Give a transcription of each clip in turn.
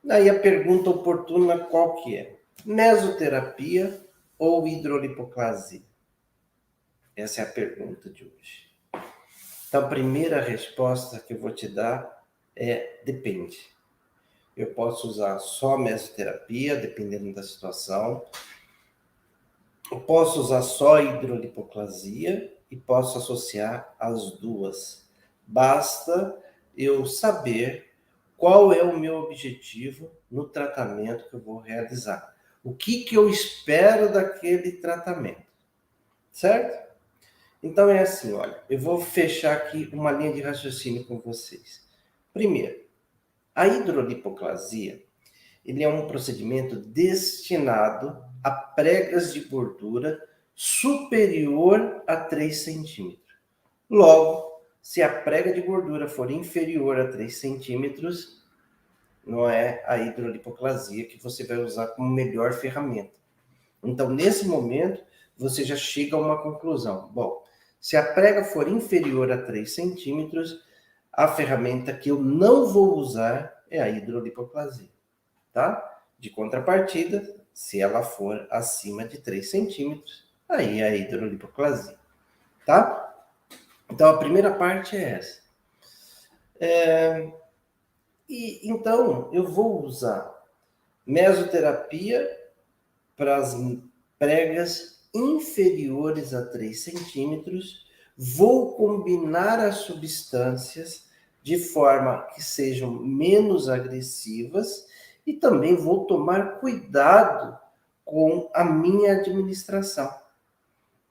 Aí a pergunta oportuna qual que é? Mesoterapia ou hidrolipoclasia? Essa é a pergunta de hoje. Então, a primeira resposta que eu vou te dar é depende. Eu posso usar só mesoterapia, dependendo da situação. Eu posso usar só hidrolipoclasia e posso associar as duas. Basta eu saber qual é o meu objetivo no tratamento que eu vou realizar. O que eu espero daquele tratamento, certo? Então é assim, olha, eu vou fechar aqui uma linha de raciocínio com vocês. Primeiro, a hidrolipoclasia, ele é um procedimento destinado a pregas de gordura superior a 3 centímetros. Logo, se a prega de gordura for inferior a 3 centímetros, não é a hidrolipoclasia que você vai usar como melhor ferramenta. Então, nesse momento, você já chega a uma conclusão. Bom, se a prega for inferior a 3 centímetros, a ferramenta que eu não vou usar é a hidrolipoclasia, tá? De contrapartida, se ela for acima de 3 centímetros, aí é a hidrolipoclasia, tá? Então, a primeira parte é essa. E então, eu vou usar mesoterapia para as pregas inferiores a 3 centímetros, vou combinar as substâncias de forma que sejam menos agressivas e também vou tomar cuidado com a minha administração.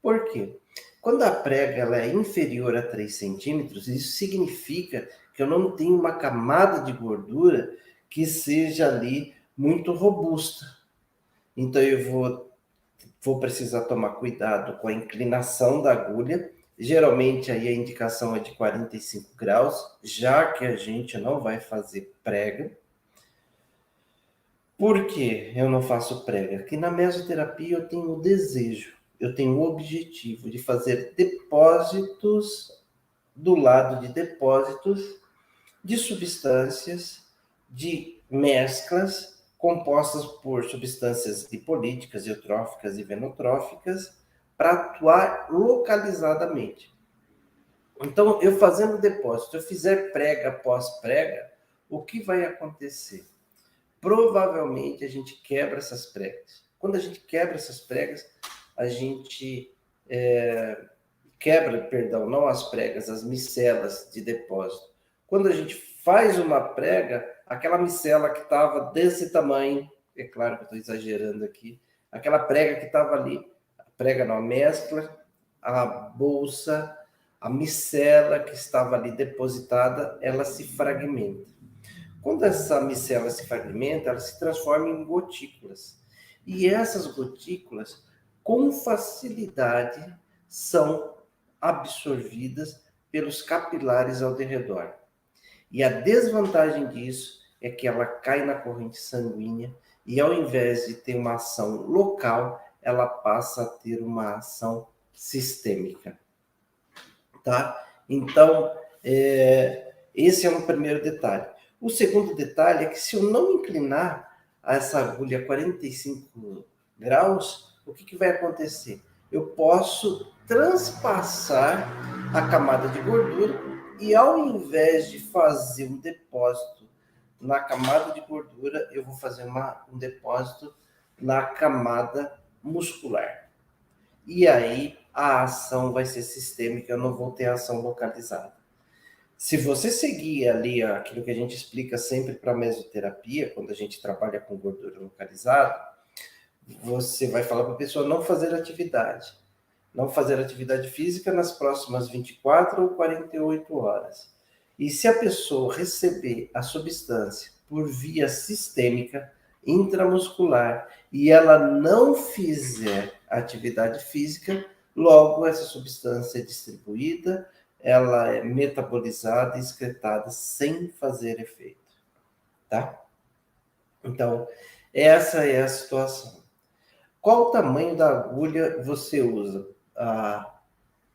Por quê? Quando a prega ela é inferior a 3 centímetros, isso significa que eu não tenho uma camada de gordura que seja ali muito robusta. Então eu vou precisar tomar cuidado com a inclinação da agulha. Geralmente aí a indicação é de 45 graus, já que a gente não vai fazer prega. Por que eu não faço prega? Porque na mesoterapia eu tenho o desejo, eu tenho o objetivo de fazer depósitos do lado de depósitos de substâncias, de mesclas compostas por substâncias lipolíticas, eutróficas e venotróficas para atuar localizadamente. Então, eu fazendo depósito, eu fizer prega após prega, o que vai acontecer? Provavelmente a gente quebra essas pregas. Quando a gente quebra essas pregas, a gente quebra, perdão, não as pregas, as micelas de depósito. Quando a gente faz uma prega, aquela micela que estava desse tamanho, é claro que eu estou exagerando aqui, aquela prega que estava ali, a prega não, a mescla, a bolsa, a micela que estava ali depositada, ela se fragmenta. Quando essa micela se fragmenta, ela se transforma em gotículas. E essas gotículas, com facilidade, são absorvidas pelos capilares ao redor. E a desvantagem disso é que ela cai na corrente sanguínea e ao invés de ter uma ação local, ela passa a ter uma ação sistêmica, tá? Então, esse é um primeiro detalhe. O segundo detalhe é que se eu não inclinar essa agulha a 45 graus, o que vai acontecer? Eu posso transpassar a camada de gordura e ao invés de fazer um depósito na camada de gordura, eu vou fazer um depósito na camada muscular. E aí a ação vai ser sistêmica, eu não vou ter ação localizada. Se você seguir ali aquilo que a gente explica sempre para a mesoterapia, quando a gente trabalha com gordura localizada, você vai falar para a pessoa não fazer atividade. Não fazer atividade física nas próximas 24 ou 48 horas. E se a pessoa receber a substância por via sistêmica, intramuscular, e ela não fizer atividade física, logo essa substância é distribuída, ela é metabolizada e excretada sem fazer efeito, tá? Então, essa é a situação. Qual o tamanho da agulha você usa? A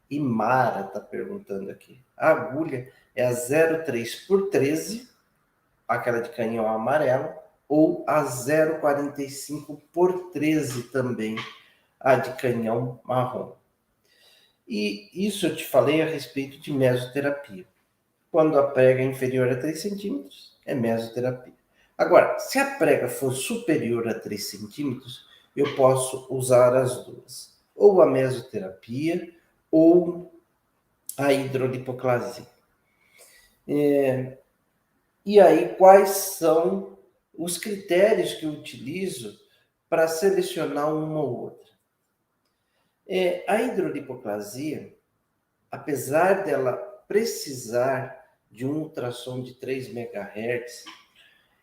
Imara está perguntando aqui. A agulha é a 0,3 por 13, aquela de canhão amarelo, ou a 0,45 por 13 também, a de canhão marrom. E isso eu te falei a respeito de mesoterapia. Quando a prega é inferior a 3 centímetros, é mesoterapia. Agora, se a prega for superior a 3 centímetros, eu posso usar as duas. Ou a mesoterapia, ou a hidrolipoclasia. E aí, quais são os critérios que eu utilizo para selecionar uma ou outra? A hidrolipoclasia, apesar dela precisar de um ultrassom de 3 MHz,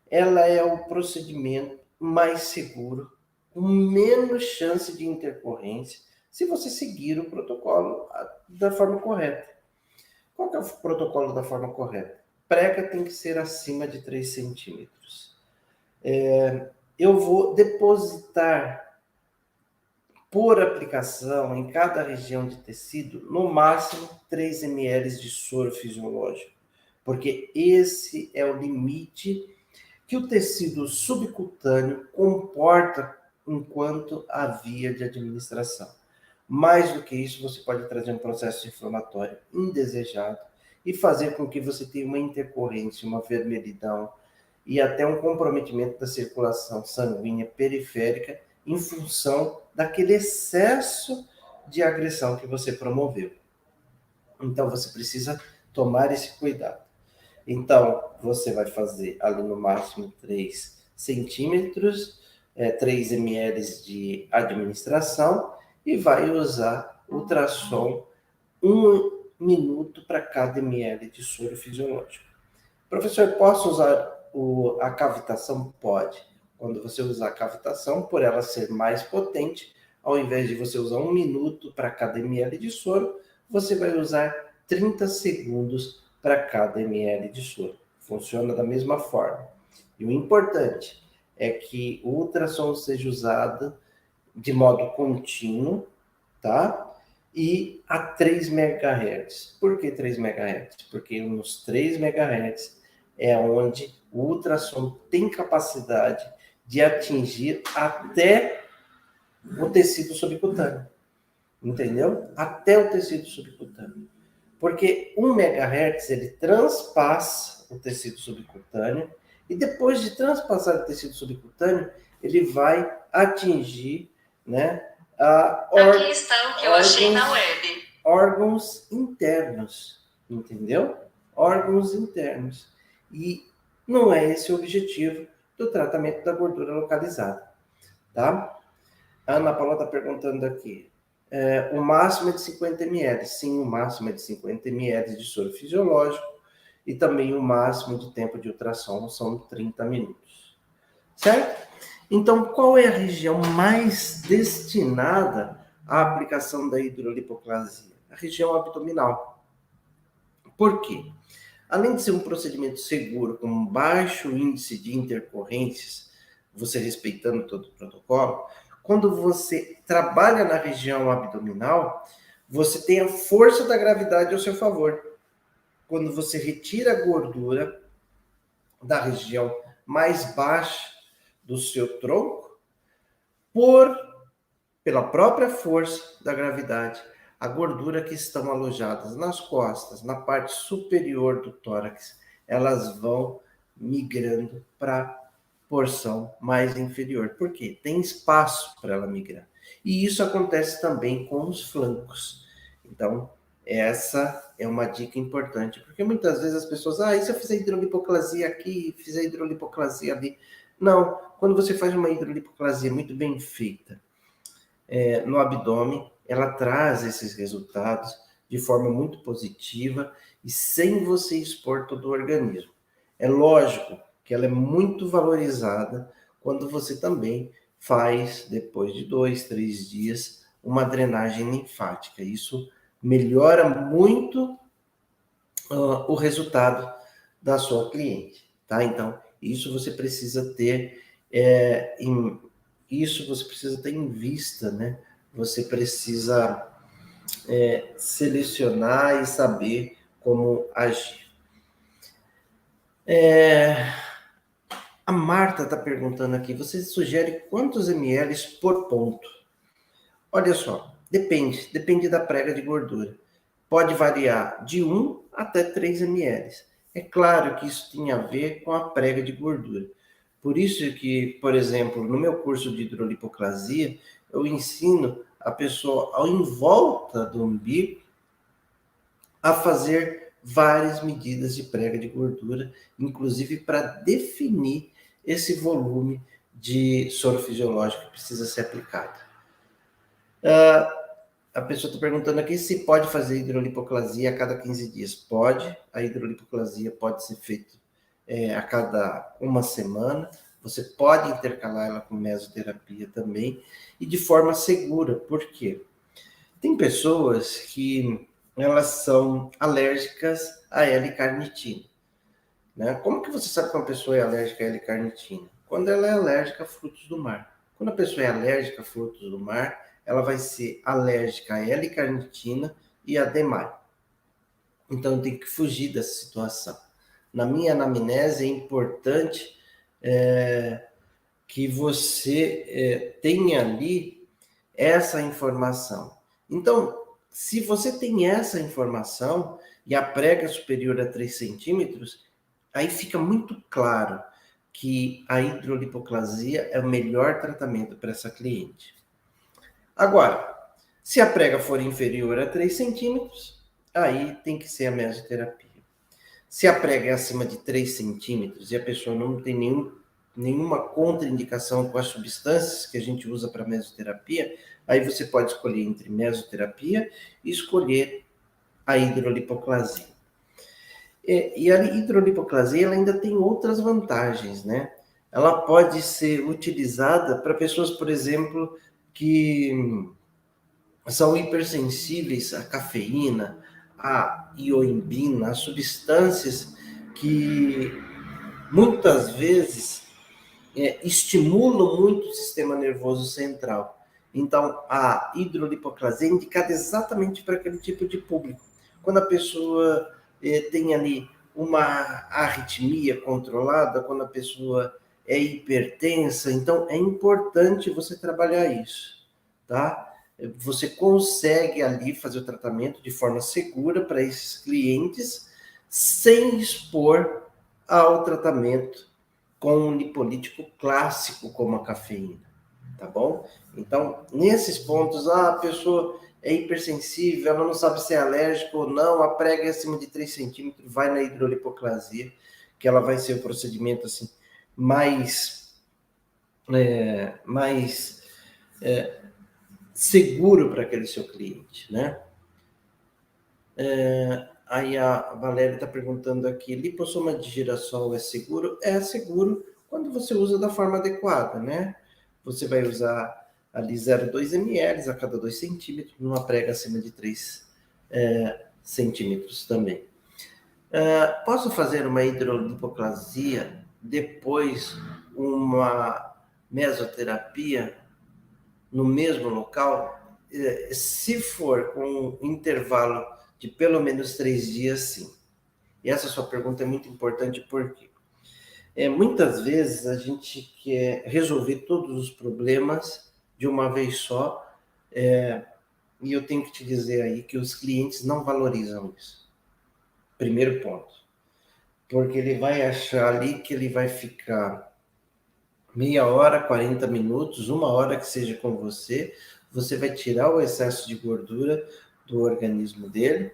ela é o procedimento mais seguro, com menos chance de intercorrência, se você seguir o protocolo da forma correta. Qual que é o protocolo da forma correta? Prega tem que ser acima de 3 centímetros. Eu vou depositar por aplicação em cada região de tecido, no máximo 3 ml de soro fisiológico, porque esse é o limite que o tecido subcutâneo comporta enquanto a via de administração. Mais do que isso, você pode trazer um processo inflamatório indesejado e fazer com que você tenha uma intercorrência, uma vermelhidão e até um comprometimento da circulação sanguínea periférica em função daquele excesso de agressão que você promoveu. Então, você precisa tomar esse cuidado. Então, você vai fazer ali no máximo 3 centímetros, 3 ml de administração e vai usar ultrassom 1 minuto para cada ml de soro fisiológico. Professor, posso usar a cavitação? Pode. Quando você usar a cavitação, por ela ser mais potente, ao invés de você usar 1 minuto para cada ml de soro, você vai usar 30 segundos para cada ml de soro. Funciona da mesma forma. E o importante é que o ultrassom seja usado de modo contínuo, tá? E a 3 MHz. Por que 3 MHz? Porque nos 3 MHz é onde o ultrassom tem capacidade de atingir até o tecido subcutâneo. Entendeu? Até o tecido subcutâneo. Porque 1 MHz ele transpassa o tecido subcutâneo e depois de transpassar o tecido subcutâneo, ele vai atingir, né, aqui está o que eu achei na web. Órgãos internos, entendeu? Órgãos internos. E não é esse o objetivo do tratamento da gordura localizada, tá? A Ana Paula está perguntando aqui. O máximo é de 50 ml. Sim, o máximo é de 50 ml de soro fisiológico e também o máximo de tempo de ultrassom são 30 minutos. Certo? Então, qual é a região mais destinada à aplicação da hidrolipoclasia? A região abdominal. Por quê? Além de ser um procedimento seguro, com baixo índice de intercorrências, você respeitando todo o protocolo, quando você trabalha na região abdominal, você tem a força da gravidade ao seu favor. Quando você retira a gordura da região mais baixa do seu tronco, pela própria força da gravidade, a gordura que estão alojadas nas costas, na parte superior do tórax, elas vão migrando para a porção mais inferior. Por quê? Tem espaço para ela migrar. E isso acontece também com os flancos. Então, essa é uma dica importante, porque muitas vezes as pessoas, e se eu fizer hidrolipoclasia aqui, fizer hidrolipoclasia ali? Não, quando você faz uma hidrolipoclasia muito bem feita, no abdômen, ela traz esses resultados de forma muito positiva e sem você expor todo o organismo. É lógico que ela é muito valorizada quando você também faz, depois de 2, 3 dias, uma drenagem linfática. Isso melhora muito o resultado da sua cliente, tá? Então, isso você precisa ter isso você precisa ter em vista, né? Você precisa selecionar e saber como agir. A Marta está perguntando aqui, você sugere quantos ml por ponto? Olha só, depende da prega de gordura. Pode variar de 1 até 3 ml. É claro que isso tem a ver com a prega de gordura. Por isso que, por exemplo, no meu curso de hidrolipoclasia, eu ensino a pessoa, ao em volta do umbigo, a fazer várias medidas de prega de gordura, inclusive para definir esse volume de soro fisiológico que precisa ser aplicado. A pessoa está perguntando aqui se pode fazer hidrolipoclasia a cada 15 dias. Pode, a hidrolipoclasia pode ser feita a cada uma semana. Você pode intercalar ela com mesoterapia também e de forma segura. Por quê? Tem pessoas que elas são alérgicas a L-carnitina. Né? Como que você sabe que uma pessoa é alérgica a L-carnitina? Quando ela é alérgica a frutos do mar. Quando a pessoa é alérgica a frutos do mar, ela vai ser alérgica a L-carnitina e a DMAR. Então, tem que fugir dessa situação. Na minha anamnese, é importante que você tenha ali essa informação. Então, se você tem essa informação e a prega é superior a 3 centímetros, aí fica muito claro que a hidrolipoclasia é o melhor tratamento para essa cliente. Agora, se a prega for inferior a 3 centímetros, aí tem que ser a mesoterapia. Se a prega é acima de 3 centímetros e a pessoa não tem nenhuma contraindicação com as substâncias que a gente usa para mesoterapia, aí você pode escolher entre mesoterapia e escolher a hidrolipoclasia. E a hidrolipoclasia ela ainda tem outras vantagens, né? Ela pode ser utilizada para pessoas, por exemplo, que são hipersensíveis à cafeína, à ioimbina, a substâncias que muitas vezes estimulam muito o sistema nervoso central. Então, a hidrolipoclasia é indicada exatamente para aquele tipo de público. Quando a pessoa tem ali uma arritmia controlada, quando a pessoa é hipertensa, então é importante você trabalhar isso, tá? Você consegue ali fazer o tratamento de forma segura para esses clientes, sem expor ao tratamento com um lipolítico clássico como a cafeína, tá bom? Então, nesses pontos, a pessoa é hipersensível, ela não sabe se é alérgico ou não, a prega é acima de 3 centímetros, vai na hidrolipoclasia, que ela vai ser o procedimento assim, mais seguro para aquele seu cliente, né? Aí a Valéria está perguntando aqui, lipossoma de girassol é seguro? É seguro quando você usa da forma adequada, né? Você vai usar ali 0,2 ml a cada 2 centímetros, numa prega acima de 3 centímetros também. Posso fazer uma hidrolipoclasia, depois uma mesoterapia no mesmo local? Se for com um intervalo de pelo menos 3 dias, sim. E essa sua pergunta é muito importante porque muitas vezes a gente quer resolver todos os problemas de uma vez só, e eu tenho que te dizer aí que os clientes não valorizam isso. Primeiro ponto. Porque ele vai achar ali que ele vai ficar meia hora, 40 minutos, uma hora que seja com você, você vai tirar o excesso de gordura do organismo dele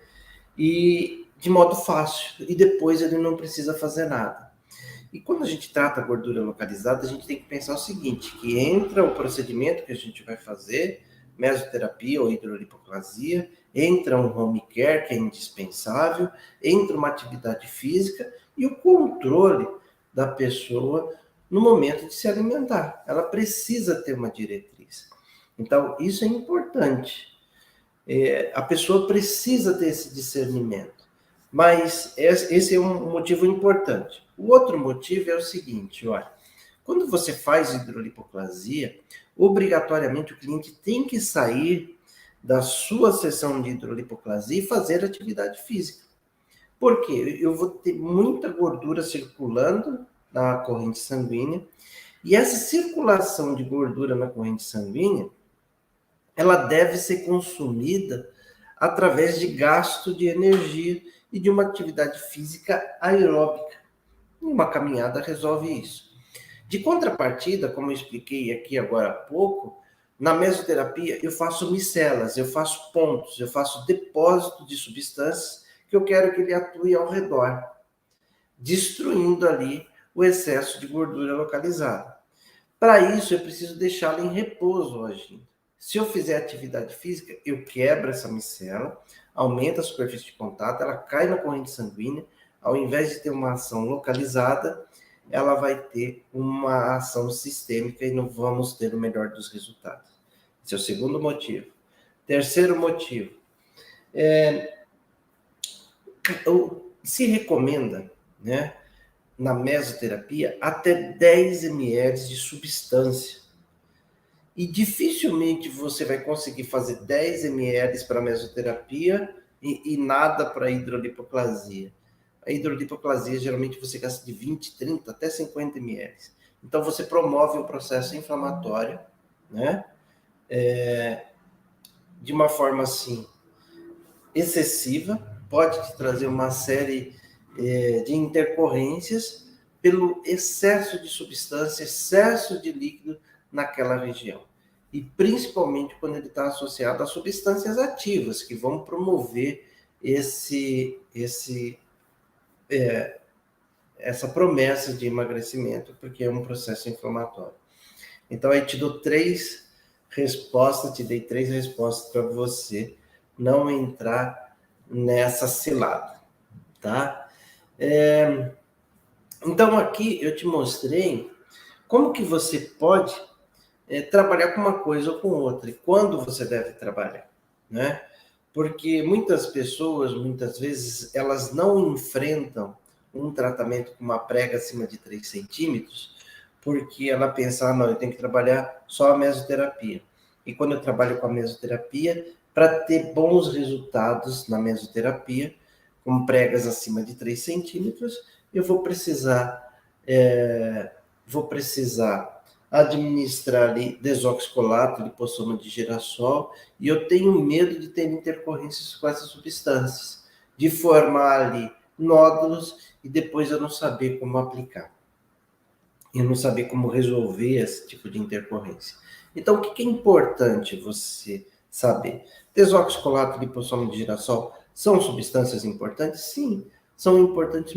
e de modo fácil, e depois ele não precisa fazer nada. E quando a gente trata a gordura localizada, a gente tem que pensar o seguinte, que entra o procedimento que a gente vai fazer, mesoterapia ou hidrolipoclasia, entra um home care, que é indispensável, entra uma atividade física e o controle da pessoa no momento de se alimentar. Ela precisa ter uma diretriz. Então, isso é importante. A pessoa precisa ter esse discernimento. Mas esse é um motivo importante. O outro motivo é o seguinte, olha, quando você faz hidrolipoclasia, obrigatoriamente o cliente tem que sair da sua sessão de hidrolipoclasia e fazer atividade física. Por quê? Eu vou ter muita gordura circulando na corrente sanguínea. E essa circulação de gordura na corrente sanguínea, ela deve ser consumida através de gasto de energia e de uma atividade física aeróbica. E uma caminhada resolve isso. De contrapartida, como eu expliquei aqui agora há pouco, na mesoterapia eu faço micelas, eu faço pontos, eu faço depósito de substâncias que eu quero que ele atue ao redor, destruindo ali o excesso de gordura localizada. Para isso, eu preciso deixá-la em repouso agindo. Se eu fizer atividade física, eu quebro essa micela, aumenta a superfície de contato, ela cai na corrente sanguínea, ao invés de ter uma ação localizada, ela vai ter uma ação sistêmica e não vamos ter o melhor dos resultados. Esse é o segundo motivo. Terceiro motivo, se recomenda, né, na mesoterapia, até 10 ml de substância. E dificilmente você vai conseguir fazer 10 ml para mesoterapia e nada para hidrolipoplasia. A hidrolipoplasia, geralmente, você gasta de 20, 30, até 50 ml. Então, você promove o processo inflamatório, né? De uma forma, assim, excessiva, pode te trazer uma série de intercorrências pelo excesso de substância, excesso de líquido naquela região. E principalmente quando ele está associado a substâncias ativas, que vão promover essa promessa de emagrecimento, porque é um processo inflamatório. Então, aí te dou três respostas, te dei três respostas para você não entrar nessa cilada, tá? Então, aqui eu te mostrei como que você pode trabalhar com uma coisa ou com outra, e quando você deve trabalhar, né? Porque muitas pessoas, muitas vezes, elas não enfrentam um tratamento com uma prega acima de 3 centímetros, porque ela pensa, não, eu tenho que trabalhar só a mesoterapia. E quando eu trabalho com a mesoterapia, para ter bons resultados na mesoterapia, com pregas acima de 3 centímetros, eu vou precisar administrar ali desoxicolato, lipossoma de girassol, e eu tenho medo de ter intercorrências com essas substâncias, de formar ali nódulos e depois eu não saber como aplicar. Eu não saber como resolver esse tipo de intercorrência. Então, o que é importante você saber? Desoxicolato, lipossoma de girassol são substâncias importantes? Sim, são importantes,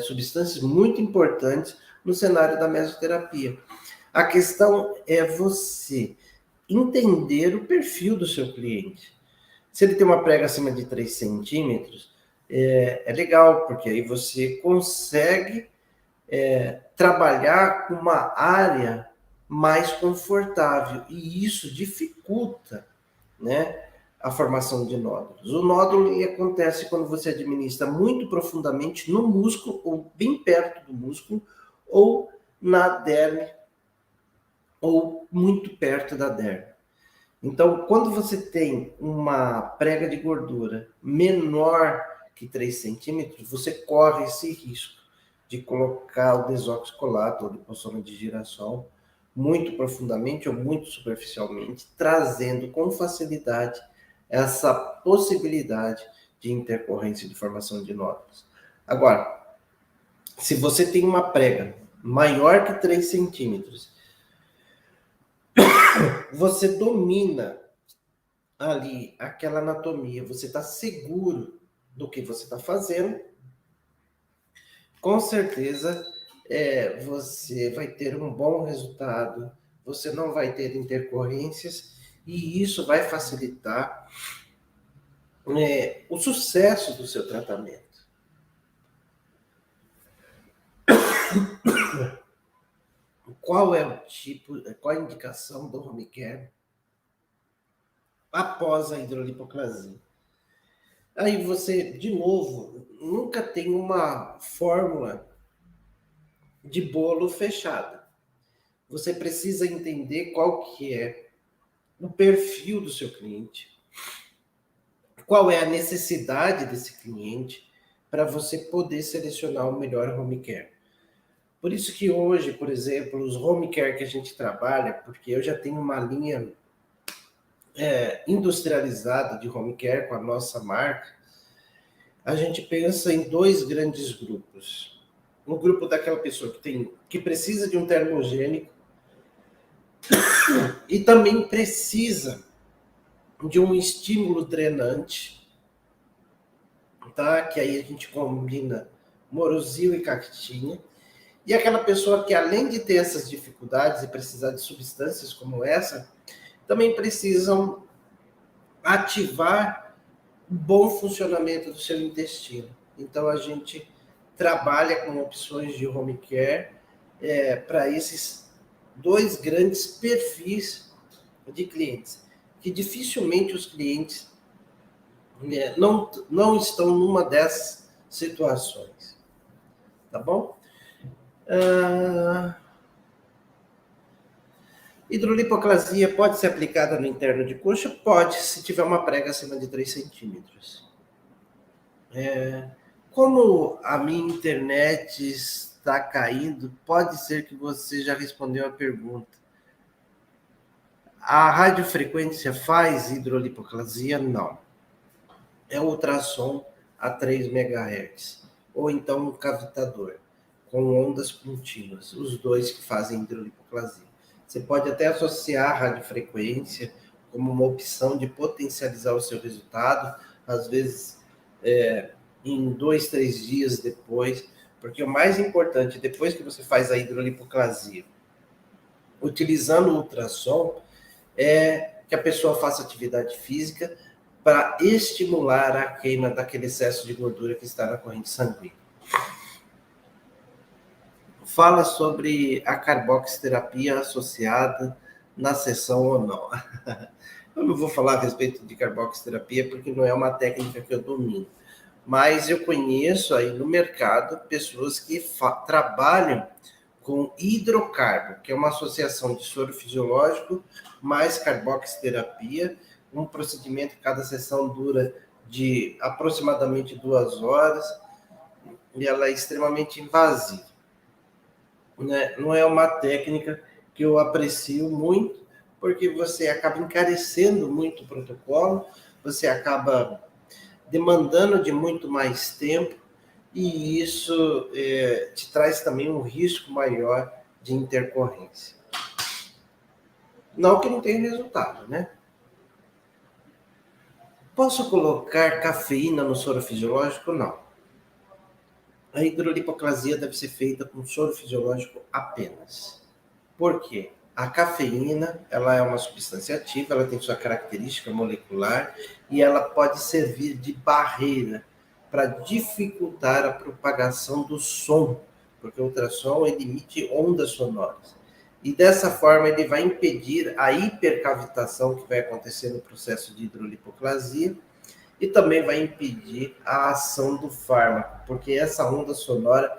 substâncias muito importantes no cenário da mesoterapia. A questão é você entender o perfil do seu cliente. Se ele tem uma prega acima de 3 centímetros, é legal, porque aí você consegue trabalhar com uma área mais confortável, e isso dificulta, né, a formação de nódulos. O nódulo ele acontece quando você administra muito profundamente no músculo, ou bem perto do músculo, ou na derme, ou muito perto da derme. Então, quando você tem uma prega de gordura menor que 3 centímetros, você corre esse risco de colocar o desoxicolato ou lipossoma de girassol muito profundamente ou muito superficialmente, trazendo com facilidade essa possibilidade de intercorrência de formação de nódulos. Agora, se você tem uma prega maior que 3 centímetros, você domina ali aquela anatomia, você está seguro do que você está fazendo, com certeza você vai ter um bom resultado, você não vai ter intercorrências, e isso vai facilitar o sucesso do seu tratamento. Qual é o tipo, qual a indicação do home care após a hidrolipoplasia? Aí você, de novo, nunca tem uma fórmula de bolo fechada. Você precisa entender qual que é o perfil do seu cliente, qual é a necessidade desse cliente, para você poder selecionar o melhor home care. Por isso que hoje, por exemplo, os home care que a gente trabalha, porque eu já tenho uma linha industrializada de home care com a nossa marca, a gente pensa em dois grandes grupos. Um grupo daquela pessoa que precisa de um termogênico e também precisa de um estímulo drenante, tá? Que aí a gente combina Morozil e Cactinha. E aquela pessoa que, além de ter essas dificuldades e precisar de substâncias como essa, também precisam ativar o bom funcionamento do seu intestino. Então, a gente trabalha com opções de home care para esses dois grandes perfis de clientes, que dificilmente os clientes não estão numa dessas situações. Tá bom? Hidrolipoclasia pode ser aplicada no interno de coxa? Pode, se tiver uma prega acima de 3 centímetros. Como a minha internet está caindo, pode ser que você já respondeu a pergunta. A radiofrequência faz hidrolipoclasia? Não. É ultrassom a 3 MHz. Ou então um cavitador, com ondas contínuas. Os dois que fazem hidrolipoclasia. Você pode até associar a radiofrequência como uma opção de potencializar o seu resultado, às vezes em 2, 3 dias depois, porque o mais importante, depois que você faz a hidrolipoclasia, utilizando o ultrassom, é que a pessoa faça atividade física para estimular a queima daquele excesso de gordura que está na corrente sanguínea. Fala sobre a carboxiterapia associada na sessão ou não. Eu não vou falar a respeito de carboxiterapia porque não é uma técnica que eu domino, mas eu conheço aí no mercado pessoas que trabalham com hidrocarbo, que é uma associação de soro fisiológico mais carboxiterapia, um procedimento que cada sessão dura de aproximadamente 2 horas e ela é extremamente invasiva. Não é uma técnica que eu aprecio muito, porque você acaba encarecendo muito o protocolo, você acaba demandando de muito mais tempo, e isso te traz também um risco maior de intercorrência. Não que não tenha resultado, né? Posso colocar cafeína no soro fisiológico? Não. A hidrolipoclasia deve ser feita com soro fisiológico apenas. Por quê? A cafeína, ela é uma substância ativa, ela tem sua característica molecular e ela pode servir de barreira para dificultar a propagação do som, porque o ultrassom ele emite ondas sonoras. E dessa forma ele vai impedir a hipercavitação que vai acontecer no processo de hidrolipoclasia e também vai impedir a ação do fármaco, porque essa onda sonora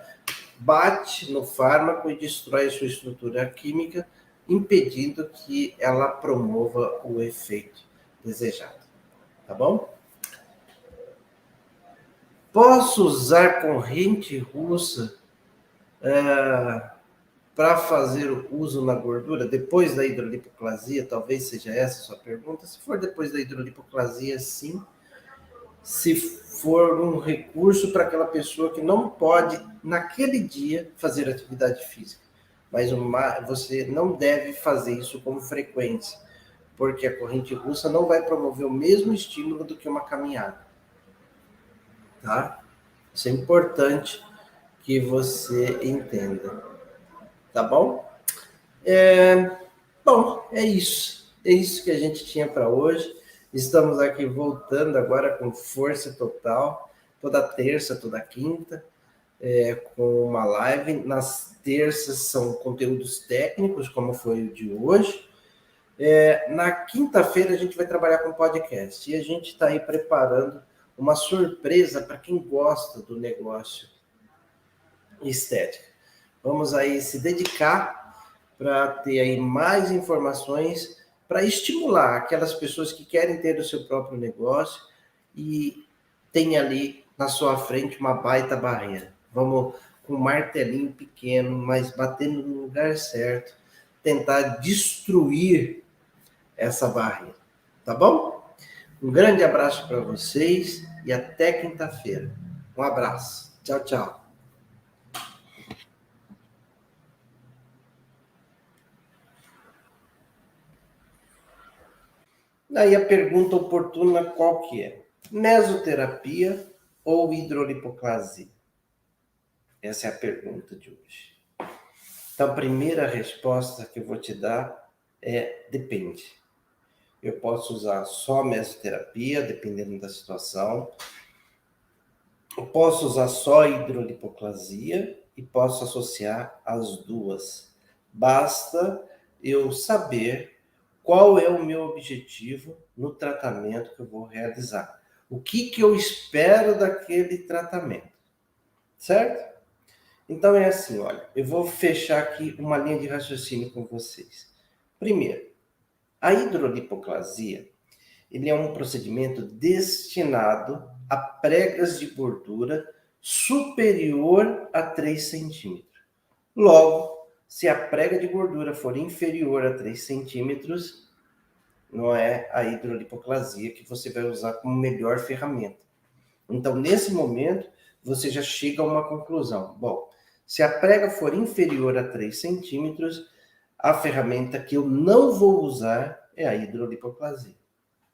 bate no fármaco e destrói a sua estrutura química, impedindo que ela promova o efeito desejado. Tá bom? Posso usar corrente russa para fazer o uso na gordura depois da hidrolipoclasia? Talvez seja essa a sua pergunta. Se for depois da hidrolipoclasia, sim. Se for um recurso para aquela pessoa que não pode, naquele dia, fazer atividade física. Mas você não deve fazer isso com frequência, porque a corrente russa não vai promover o mesmo estímulo do que uma caminhada. Tá? Isso é importante que você entenda. Tá bom? Bom, é isso. É isso que a gente tinha para hoje. Estamos aqui voltando agora com força total, toda terça, toda quinta, com uma live. Nas terças são conteúdos técnicos, como foi o de hoje. Na quinta-feira a gente vai trabalhar com podcast e a gente está aí preparando uma surpresa para quem gosta do negócio estética. Vamos aí se dedicar para ter aí mais informações para estimular aquelas pessoas que querem ter o seu próprio negócio e tem ali na sua frente uma baita barreira. Vamos com um martelinho pequeno, mas batendo no lugar certo, tentar destruir essa barreira, tá bom? Um grande abraço para vocês e até quinta-feira. Um abraço. Tchau, tchau. Daí a pergunta oportuna qual que é? Mesoterapia ou hidrolipoclasia? Essa é a pergunta de hoje. Então, a primeira resposta que eu vou te dar é depende. Eu posso usar só mesoterapia, dependendo da situação. Eu posso usar só hidrolipoclasia e posso associar as duas. Basta eu saber qual é o meu objetivo no tratamento que eu vou realizar. O que eu espero daquele tratamento, certo? Então é assim, olha, eu vou fechar aqui uma linha de raciocínio com vocês. Primeiro, a hidrolipoclasia, ele é um procedimento destinado a pregas de gordura superior a 3 centímetros. Logo, se a prega de gordura for inferior a 3 centímetros, não é a hidrolipoclasia que você vai usar como melhor ferramenta. Então, nesse momento, você já chega a uma conclusão. Bom, se a prega for inferior a 3 centímetros, a ferramenta que eu não vou usar é a hidrolipoclasia,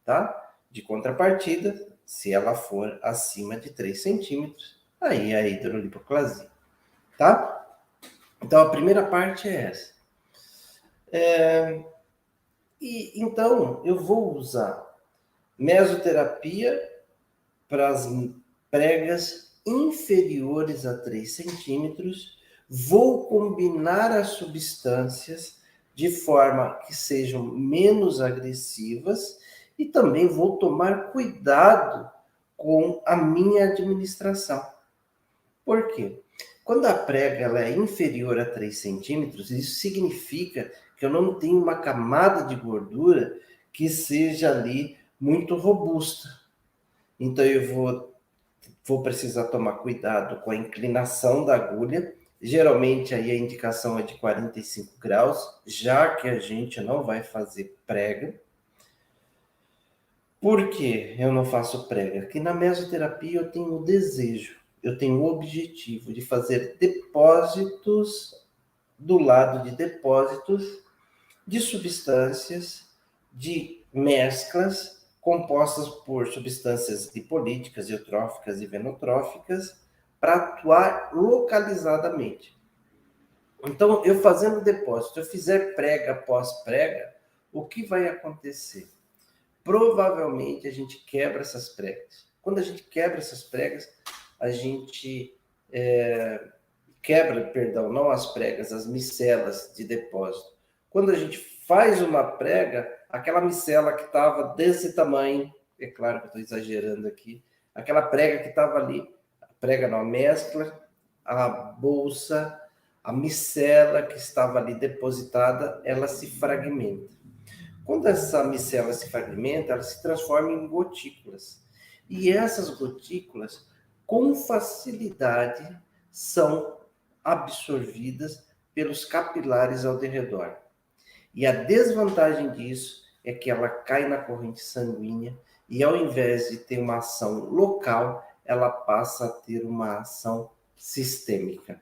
tá? De contrapartida, se ela for acima de 3 centímetros, aí é a hidrolipoclasia, tá? Então, a primeira parte é essa. Então, eu vou usar mesoterapia para as pregas inferiores a 3 centímetros, vou combinar as substâncias de forma que sejam menos agressivas e também vou tomar cuidado com a minha administração. Por quê? Quando a prega ela é inferior a 3 centímetros, isso significa que eu não tenho uma camada de gordura que seja ali muito robusta. Então eu vou precisar tomar cuidado com a inclinação da agulha. Geralmente aí a indicação é de 45 graus, já que a gente não vai fazer prega. Por que eu não faço prega? Porque na mesoterapia eu tenho o desejo, eu tenho o objetivo de fazer depósitos do lado de depósitos de substâncias, de mesclas compostas por substâncias lipolíticas, eutróficas e venotróficas para atuar localizadamente. Então, eu fazendo depósito, eu fizer prega após prega, o que vai acontecer? Provavelmente a gente quebra essas pregas. Quando a gente quebra essas pregas, a gente quebra, perdão, não as pregas, as micelas de depósito. Quando a gente faz uma prega, aquela micela que estava desse tamanho, é claro que eu estou exagerando aqui, aquela prega que estava ali, a prega não, a mescla, a bolsa, a micela que estava ali depositada, ela se fragmenta. Quando essa micela se fragmenta, ela se transforma em gotículas. E essas gotículas, com facilidade, são absorvidas pelos capilares ao redor. E a desvantagem disso é que ela cai na corrente sanguínea e ao invés de ter uma ação local, ela passa a ter uma ação sistêmica.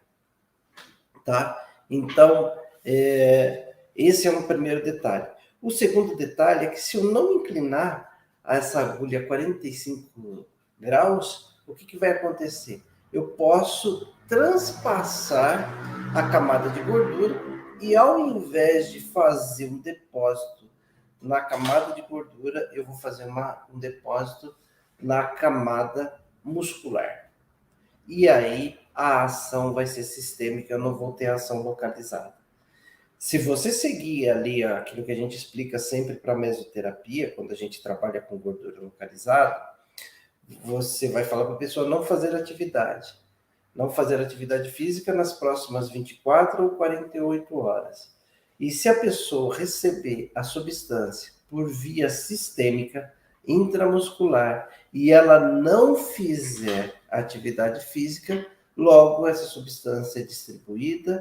Tá? Então, esse é um primeiro detalhe. O segundo detalhe é que se eu não inclinar essa agulha a 45 graus, o que vai acontecer? Eu posso transpassar a camada de gordura e ao invés de fazer um depósito na camada de gordura, eu vou fazer um depósito na camada muscular. E aí a ação vai ser sistêmica, eu não vou ter ação localizada. Se você seguir ali aquilo que a gente explica sempre para a mesoterapia, quando a gente trabalha com gordura localizada, você vai falar para a pessoa não fazer atividade. Não fazer atividade física nas próximas 24 ou 48 horas. E se a pessoa receber a substância por via sistêmica, intramuscular, e ela não fizer atividade física, Logo, essa substância é distribuída